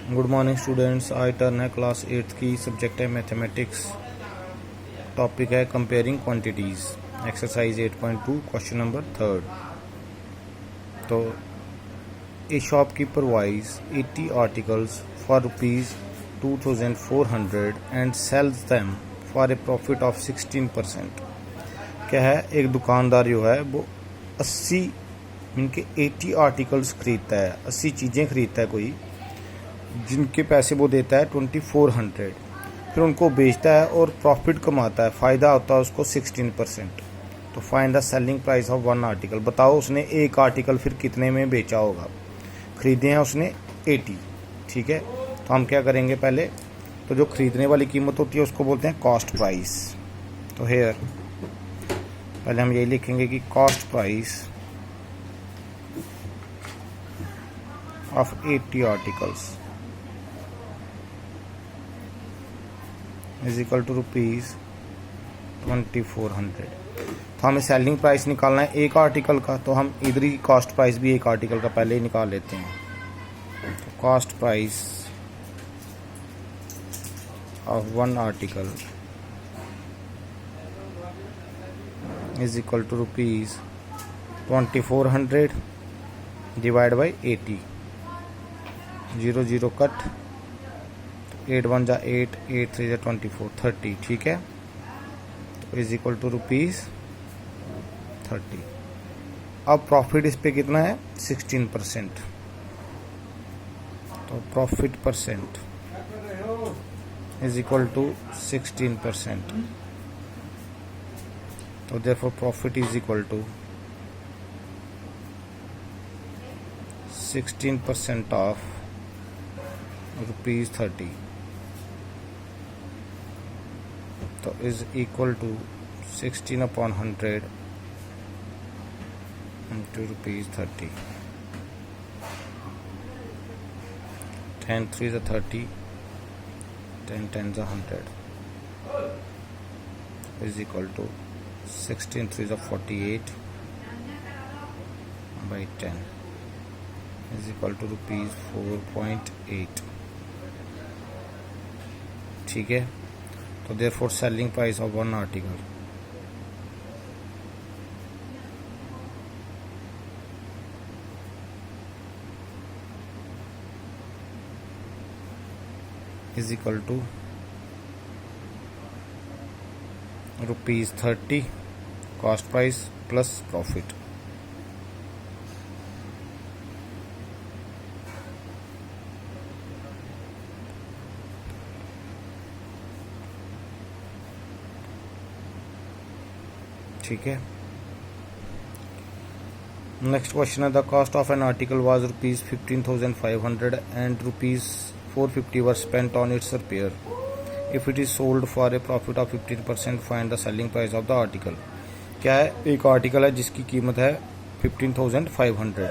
Good morning students. आज turn है class 8th की, सब्जेक्ट है मैथमेटिक्स, टॉपिक है comparing quantities, exercise 8.2 question number 3। तो a shopkeeper buys 80 articles for ₹2400 and sells them for a profit of 16%। क्या है, एक दुकानदार जो है वो 80 इनके 80 आर्टिकल्स खरीदता है, 80 चीज़ें खरीदता है कोई, जिनके पैसे वो देता है 2400, फिर उनको बेचता है और प्रॉफिट कमाता है, फ़ायदा होता है उसको 16%। तो find the selling price of one article. बताओ उसने एक आर्टिकल फिर कितने में बेचा होगा। खरीदे हैं उसने 80, ठीक है। तो हम क्या करेंगे, पहले तो जो खरीदने वाली कीमत होती है उसको बोलते हैं कॉस्ट प्राइस। तो हेयर पहले हम यही लिखेंगे कि cost price of 80 articles is equal to ₹2400। तो हमें सेलिंग प्राइस निकालना है एक आर्टिकल का, तो हम इधर ही कॉस्ट प्राइस भी एक आर्टिकल का पहले ही निकाल लेते हैं। तो cost price of one article is equal to ₹2400 divide by 80। 0 0 cut, 8 1 जा 8, 8 3 जा 24, 30, ठीक है। तो इज इक्वल टू ₹30। अब प्रॉफिट इस पे कितना है, 16%। तो profit percent is equal to 16%। तो therefore profit is equal to 16% of ₹30। तो is equal to 16/100 into ₹30। 10 3 is 30, 10 10 is 100 is equal to 16 3 is 48 by 10 is equal to ₹4.8, ठीक है। तो therefore selling price of one article is equal to ₹30 cost price plus profit. ठीक है। Next question है, the cost of an article was ₹15,500 and ₹450 were spent on its repair. If it is sold for a profit of 15%, find the selling price of the article. क्या है, एक article है जिसकी कीमत है 15,500,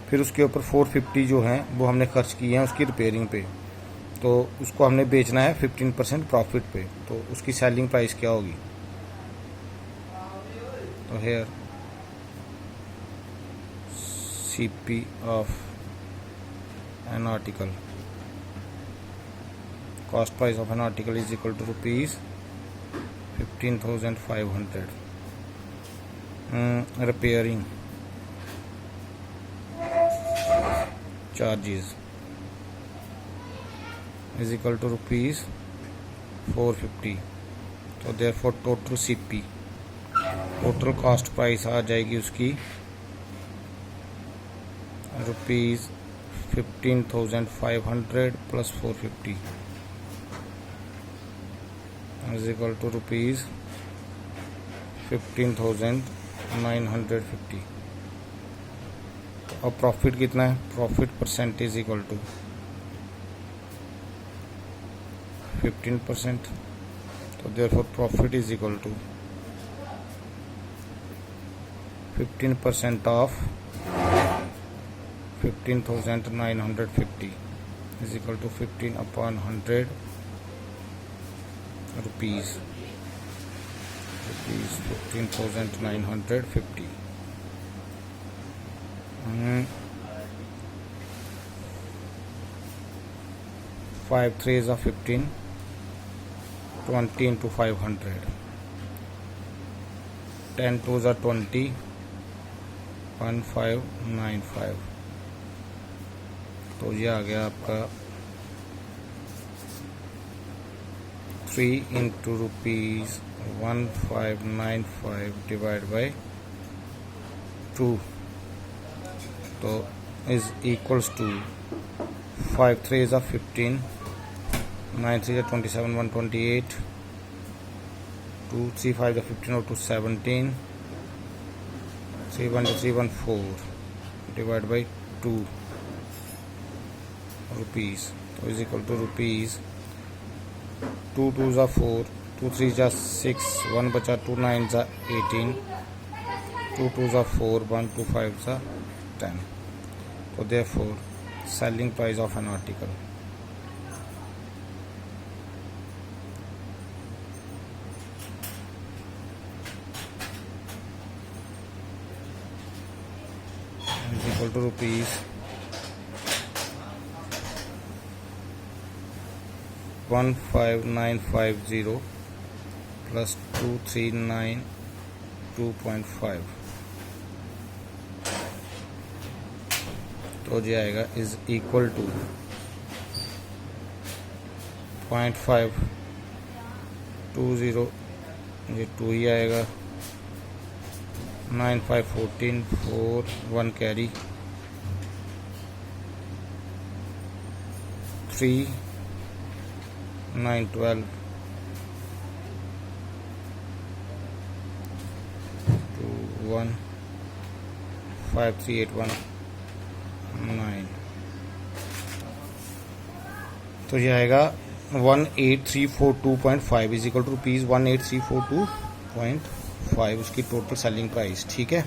फिर उसके ऊपर 450 जो हैं वो हमने खर्च किए हैं उसकी रिपेयरिंग पे, तो उसको हमने बेचना है 15% प्रॉफिट पे। तो उसकी सेलिंग प्राइस क्या होगी। तो hair CP of an article, cost price of an article is equal to ₹15,500. Repairing charges is equal to ₹450. तो therefore total CP, total cost price आ जाएगी उसकी ₹15,500 प्लस 450 इज इक्वल टू ₹15,950। तो अब प्रॉफिट कितना है, प्रॉफिट परसेंटेज इक्वल टू 15%। तो therefore profit is equal to 15% of 15,950 is equal to 15/100 rupees 15,950। 5 3s are 15, 20 into 500, 10 2s are 20, 1595। तो ये आ गया आपका 3 into rupees 1595 डिवाइड बाई 2, तो is equals to 5 3s are 15, 9 3s are 27, 128, 2 3 5 are 15 or 2 17, 3 1 3 1 4 divide by 2 rupees, तो is equal to rupees 2 2s are 4, 2 3s are 6, 1 बचा, 2 9s are 18, 2 2s are 4, 1 2 5s are 10। तो therefore selling price of an article is equal to rupees 15950 plus 2392.5, तो जो आएगा is equal to 0.520, ये 2 ही आएगा, 9 5 14, 4 1 carry, 3 9 12, 2 1 5 3 8 1 9, तो ये आएगा 18342.5 इज इक्वल टू रुपीज़ 18342.5 उसकी टोटल सेलिंग प्राइस। ठीक है।